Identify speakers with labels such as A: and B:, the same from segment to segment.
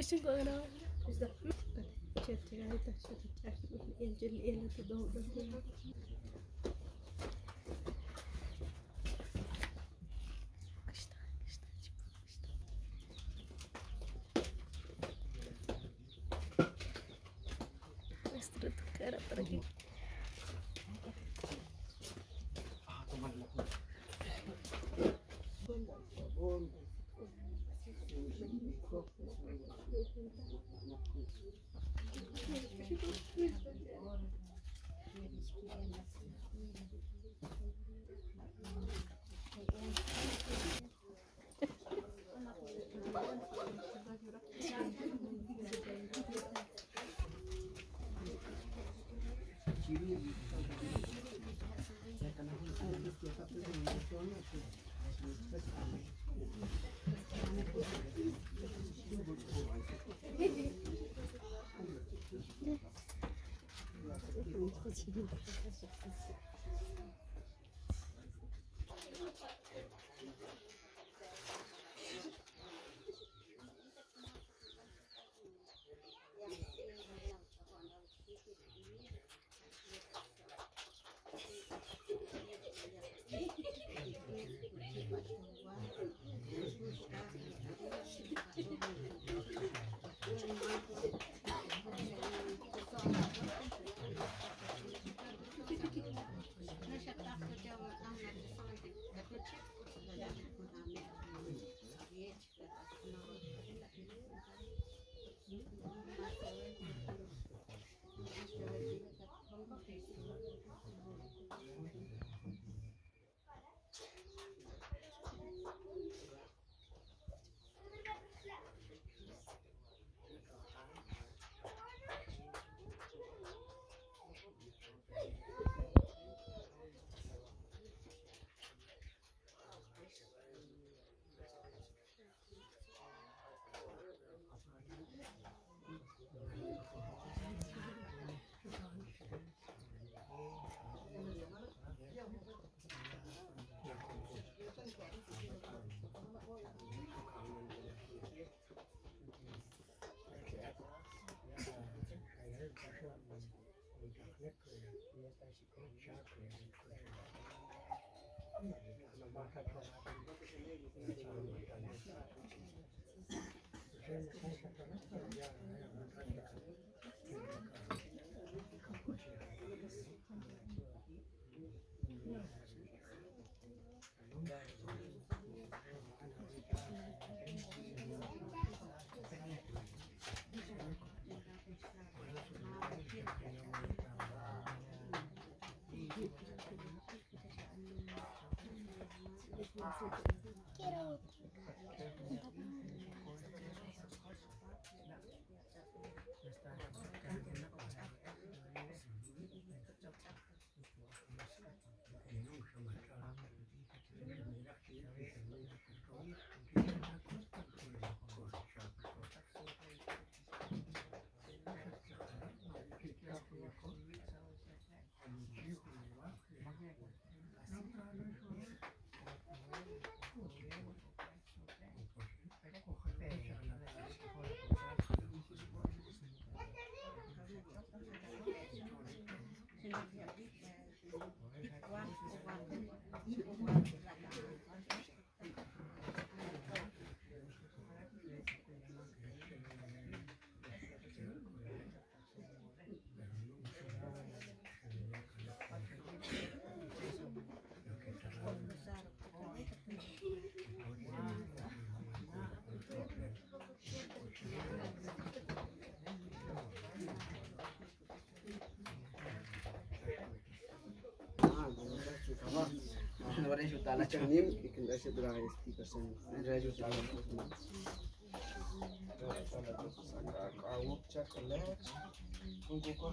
A: Kucing kok kenapa? Sudah. Chat-chat itu chat yang jadi yang itu dong. Istri tuh kayak pergi.
B: Ichanim ikan dasar berapa speaker sen radio tahu semua. Awak cakap tunggu kau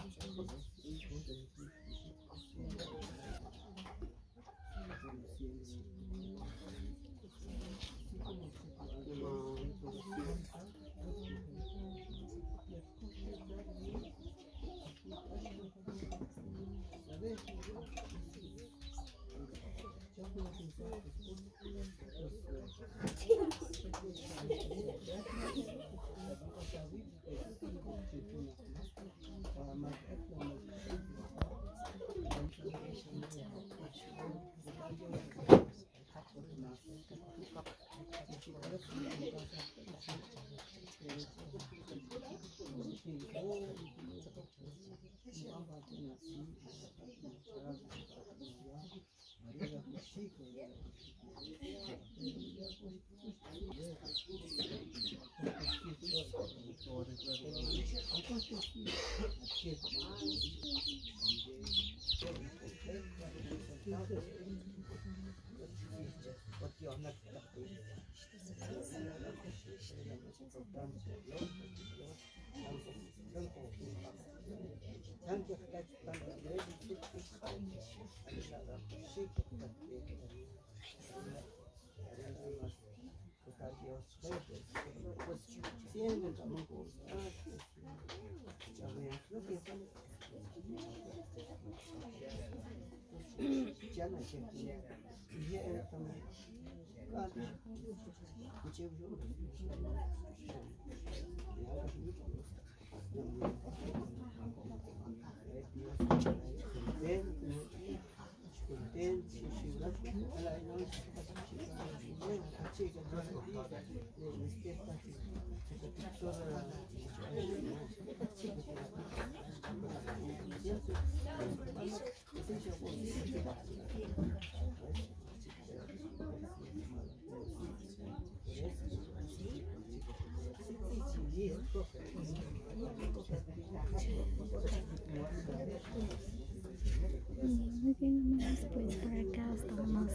C: Muy bien, amigos, pues por acá estamos,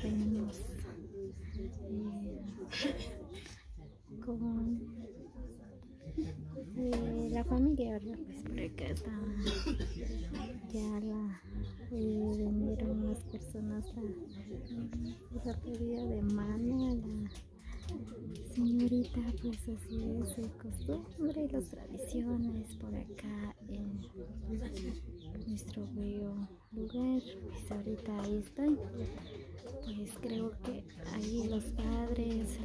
C: venimos con la familia, ¿verdad? Pues por acá está, ya vinieron las personas la pedida de mano a la señorita, pues así es el costumbre y las tradiciones por acá en nuestro bello lugar. Pues ahorita ahí estoy, pues creo que ahí los padres,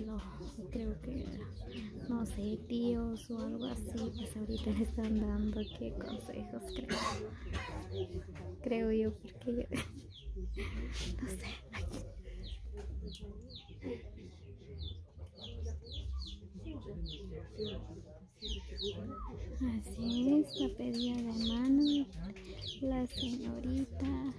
C: creo que no sé, tíos o algo así, pues ahorita le están dando qué consejos, creo yo, porque yo no sé. Así es, la pedida de mano, la señorita.